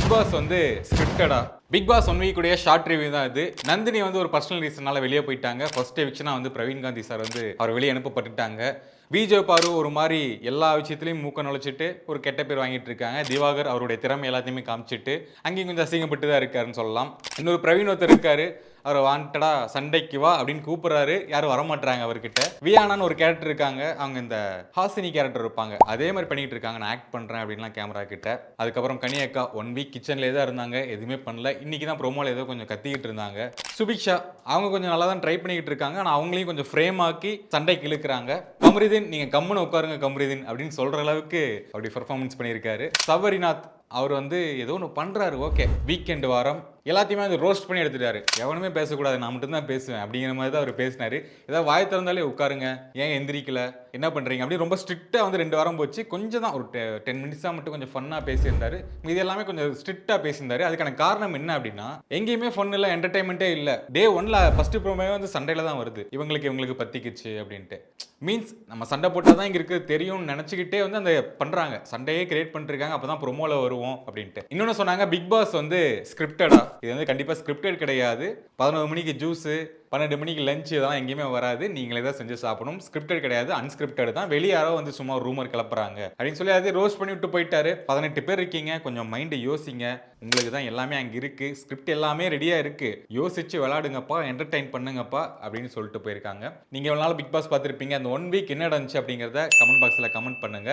Big pass வந்து ஸ்கிரிப்டடா big pass 1 week உடைய short review தான் இது. நந்தினி வந்து ஒரு பர்சனல் ரீசனால வெளியே போயிட்டாங்க. ஃபர்ஸ்ட் எவிக்ஷனா வந்து பிரவீன் காந்தி சார் வந்து அவர் வெளியே அனுப்பப்பட்டுட்டாங்க. விஜய் பாரு ஒரு மாதிரி எல்லா விஷயத்திலையும் மூக்க நுழைச்சிட்டு ஒரு கெட்ட பேர் வாங்கிட்டு இருக்காங்க. திவாகர் அவருடைய திறமை எல்லாத்தையுமே காமிச்சிட்டு அங்கேயும் கொஞ்சம் அசிங்கப்பட்டு தான் இருக்காருன்னு சொல்லலாம். இன்னொரு பிரவீன் ஒருத்தர் இருக்காரு. அவர் வாண்டடா சண்டைக்கு வா அப்படின்னு கூப்பிடுறாரு. யாரும் வரமாட்டாங்க அவர்கிட்ட. வியானான்னு ஒரு கேரக்டர் இருக்காங்க. அவங்க இந்த ஹாசினி கேரக்டர் இருப்பாங்க. அதே மாதிரி பண்ணிட்டு இருக்காங்க. நான் ஆக்ட் பண்றேன் அப்படின்லாம் கேமரா கிட்ட. அதுக்கப்புறம் கனியக்கா 1 வீக் கிச்சன்லேயே தான் இருந்தாங்க. எதுவுமே பண்ணல. இன்னைக்கு தான் ப்ரோமோல ஏதோ கொஞ்சம் கத்திக்கிட்டு இருந்தாங்க. சுபிக்ஷா அவங்க கொஞ்சம் நல்லா தான் ட்ரை பண்ணிக்கிட்டு இருக்காங்க. ஆனால் அவங்களையும் கொஞ்சம் ஃப்ரேம் ஆக்கி சண்டைக்கு இழுக்கிறாங்க. கமருதீன் நீங்க கம்முன்னு உட்காருங்க கமருதீன் அப்படின்னு சொல்ற அளவுக்கு அப்படி பெர்ஃபார்மன்ஸ் பண்ணியிருக்காரு. சபரிநாத் அவர் வந்து ஏதோ ஒன்று பண்றாரு. ஓகே வீக்கெண்ட் வாரம் எல்லாத்தையுமே அது ரோஸ்ட் பண்ணி எடுத்துட்டாரு. எவனுமே பேசக்கூடாது, நான் மட்டும் தான் பேசுவேன் அப்படிங்கிற மாதிரி தான் அவர் பேசினாரு. ஏதாவது வாய் திறந்தாலே உட்காருங்க, ஏன் எந்திரிக்கல, என்ன பண்றீங்க அப்படி ரொம்ப ஸ்ட்ரிக்டா வந்து 2 வாரம் போச்சு. கொஞ்சம் தான் ஒரு 10 மினிட்ஸா மட்டும் கொஞ்சம் ஃபன்னா பேசியிருந்தாரு. இது எல்லாமே கொஞ்சம் ஸ்ட்ரிக்டா பேசியிருந்தாரு. அதுக்கான காரணம் என்ன அப்படின்னா எங்கேயுமே ஃபன் இல்லை, என்டர்டைன்மெண்ட்டே இல்லை. டே 1ல ஃபர்ஸ்ட் ப்ரோமோவே வந்து சண்டையில தான் வருது. இவங்களுக்கு பத்திக்குச்சு அப்படின்ட்டு. மீன்ஸ் நம்ம சண்டை போட்டால் தான் இங்கே இருக்குது தெரியும்னு நினச்சிக்கிட்டே வந்து அந்த பண்ணுறாங்க. சண்டையே கிரியேட் பண்ணிருக்காங்க. அப்போ தான் ப்ரோமோவில் வருவோம் அப்படின்ட்டு. இன்னொன்று சொன்னாங்க பிக் பாஸ் வந்து ஸ்கிரிப்டடா. இது வந்து கண்டிப்பாக ஸ்கிரிப்டட் கிடையாது. 11 மணிக்கு ஜூஸு 12 மணிக்கு லஞ்ச் இதெல்லாம் எங்கேயுமே வராது. நீங்களே தான் செஞ்சு சாப்பிடணும். ஸ்கிரிப்டட் கிடையாது, அன்ஸ்கிரிப்டட் தான். வெளியே யாரோ வந்து சும்மா ரூமர் கிளப்புறாங்க அப்படின்னு சொல்லி அதே ரோஸ்ட் பண்ணி விட்டு போயிட்டாரு. 18 பேர் இருக்கீங்க, கொஞ்சம் மைண்டு யோசிங்க. உங்களுக்கு தான் எல்லாமே அங்கே இருக்கு. ஸ்கிரிப்ட் எல்லாமே ரெடியாக இருக்கு. யோசிச்சு விளாடுங்கப்பா, என்டர்டைன் பண்ணுங்கப்பா அப்படின்னு சொல்லிட்டு போயிருக்காங்க. நீங்கள் எவ்வளோ நாள் பிக் பாஸ் பார்த்துருப்பீங்க. அந்த 1 வீக் என்ன நடந்துச்சு அப்படிங்கிறத கமெண்ட் பாக்ஸில் கமெண்ட் பண்ணுங்க.